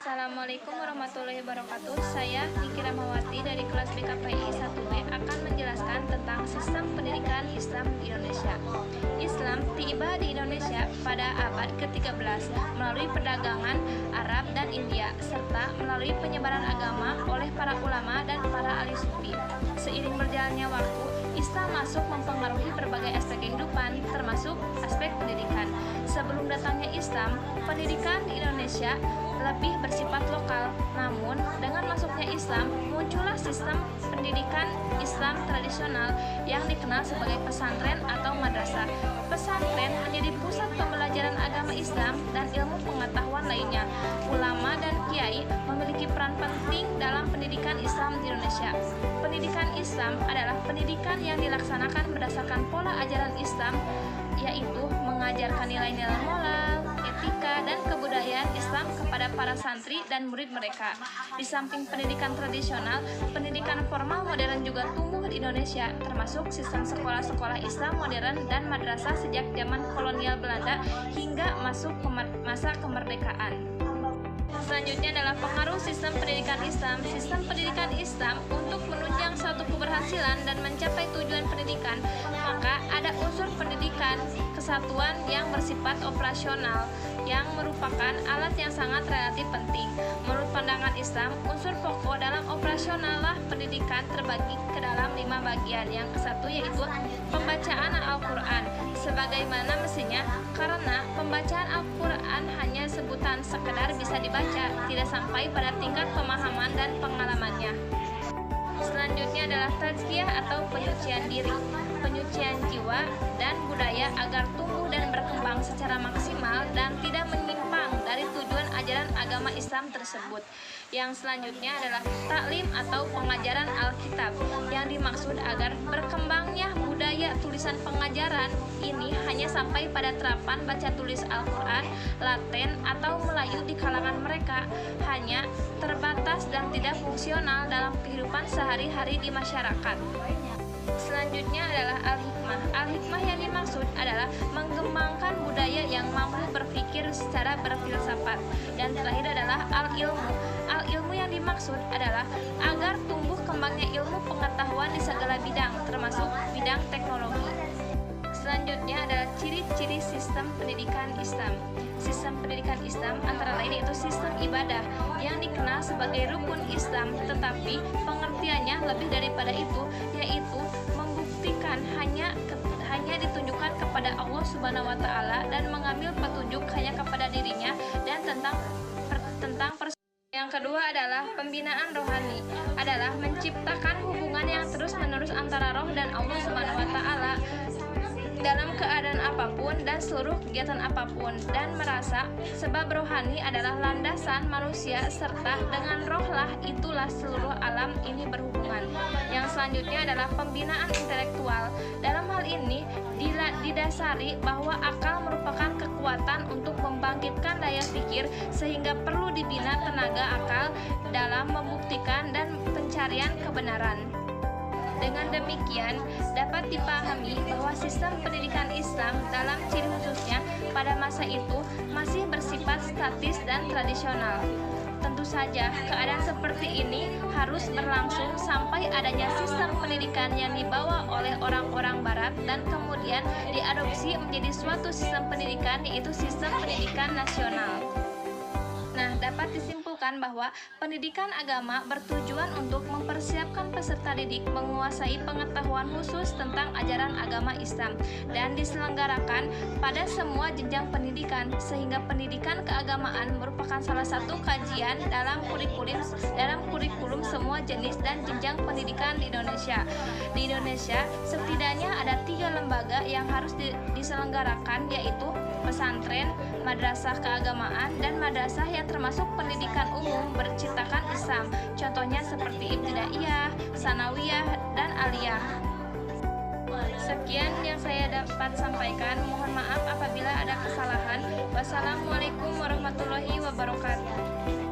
Assalamualaikum warahmatullahi wabarakatuh. Saya Niki Ramawati dari kelas BKPI 1B akan menjelaskan tentang sistem pendidikan Islam di Indonesia. Islam tiba di Indonesia pada abad ke-13 melalui perdagangan Arab dan India serta melalui penyebaran agama oleh para ulama dan para ahli sufi. Seiring berjalannya waktu, Islam masuk mempengaruhi berbagai aspek kehidupan, termasuk aspek pendidikan. Sebelum datangnya Islam, pendidikan di Indonesia lebih bersifat lokal. Namun, dengan masuknya Islam, muncullah sistem pendidikan Islam tradisional yang dikenal sebagai pesantren atau madrasah. Pesantren menjadi pusat pembelajaran agama Islam dan ilmu pengetahuan lainnya. Ulama dan kiai memiliki peran penting dalam pendidikan Islam di Indonesia. Pendidikan Islam adalah pendidikan yang dilaksanakan berdasarkan pola ajaran Islam, yaitu mengajarkan nilai-nilai moral, etika, dan kebudayaan Islam kepada para santri dan murid mereka. Di samping pendidikan tradisional, pendidikan formal modern juga tumbuh di Indonesia, termasuk sistem sekolah-sekolah Islam modern dan madrasah sejak zaman kolonial Belanda hingga masuk ke masa kemerdekaan. Selanjutnya adalah pengaruh sistem pendidikan Islam. Sistem pendidikan Islam untuk menunjang suatu keberhasilan dan mencapai tujuan pendidikan, maka ada unsur pendidikan kesatuan yang bersifat operasional yang merupakan alat yang sangat relatif penting. Menurut pandangan Islam, unsur pokok dalam operasional pendidikan terbagi ke dalam 5 bagian. Yang ke-1 yaitu pembacaan Al-Quran sebagaimana mestinya, karena pembacaan Al-Quran hanya sebutan sekedar bisa dibaca, tidak sampai pada tingkat pemahaman dan pengalamannya. Selanjutnya adalah tazkiyah atau penyucian diri, penyucian jiwa dan budaya agar tumbuh dan berkembang secara maksimal dan tidak menyimpang dari tujuan ajaran agama Islam tersebut. Yang selanjutnya adalah taklim atau pengajaran Alkitab, yang dimaksud agar berkembangnya budaya tulisan pengajaran ini hanya sampai pada terapan baca tulis Al-Quran, Latin, atau Melayu di kalangan mereka, hanya terbatas dan tidak fungsional dalam kehidupan sehari-hari di masyarakat. Selanjutnya adalah al-hikmah. Al-hikmah yang dimaksud adalah mengembangkan budaya yang mampu berpikir secara berfilsafat. Dan terakhir adalah al-ilmu. Al-ilmu yang dimaksud adalah agar tumbuh kembangnya ilmu pengetahuan di segala bidang, termasuk bidang teknologi. Selanjutnya adalah ciri-ciri sistem pendidikan Islam. Sistem pendidikan Islam antara lain yaitu sistem ibadah yang dikenal sebagai rukun Islam, tetapi pengertiannya lebih daripada itu, yaitu membuktikan hanya ditunjukkan kepada Allah Subhanahu wa taala dan mengambil petunjuk hanya kepada dirinya dan tentang yang kedua adalah pembinaan rohani, adalah menciptakan hubungan yang terus-menerus antara roh dan Allah Subhanahu wa taala dalam keadaan apapun dan seluruh kegiatan apapun, dan merasa sebab rohani adalah landasan manusia serta dengan rohlah itulah seluruh alam ini berhubungan. Yang selanjutnya adalah pembinaan intelektual. Dalam hal ini didasari bahwa akal merupakan kekuatan untuk membangkitkan daya pikir, sehingga perlu dibina tenaga akal dalam membuktikan dan pencarian kebenaran. Dengan demikian, dapat dipahami bahwa sistem pendidikan Islam dalam ciri khususnya pada masa itu masih bersifat statis dan tradisional. Tentu saja, keadaan seperti ini harus berlangsung sampai adanya sistem pendidikan yang dibawa oleh orang-orang Barat dan kemudian diadopsi menjadi suatu sistem pendidikan, yaitu sistem pendidikan nasional. Nah, dapat disimpulkan bahwa pendidikan agama bertujuan untuk mempersiapkan peserta didik menguasai pengetahuan khusus tentang ajaran agama Islam dan diselenggarakan pada semua jenjang pendidikan, sehingga pendidikan keagamaan merupakan salah satu kajian dalam kurikulum semua jenis dan jenjang pendidikan di Indonesia. Di Indonesia, setidaknya ada 3 lembaga yang harus diselenggarakan, yaitu pesantren, madrasah keagamaan, dan madrasah yang termasuk pendidikan umum bercitakan Islam. Contohnya seperti Ibtidaiyah, Sanawiyah, dan Aliyah. Sekian yang saya dapat sampaikan. Mohon maaf apabila ada kesalahan. Wassalamualaikum warahmatullahi wabarakatuh.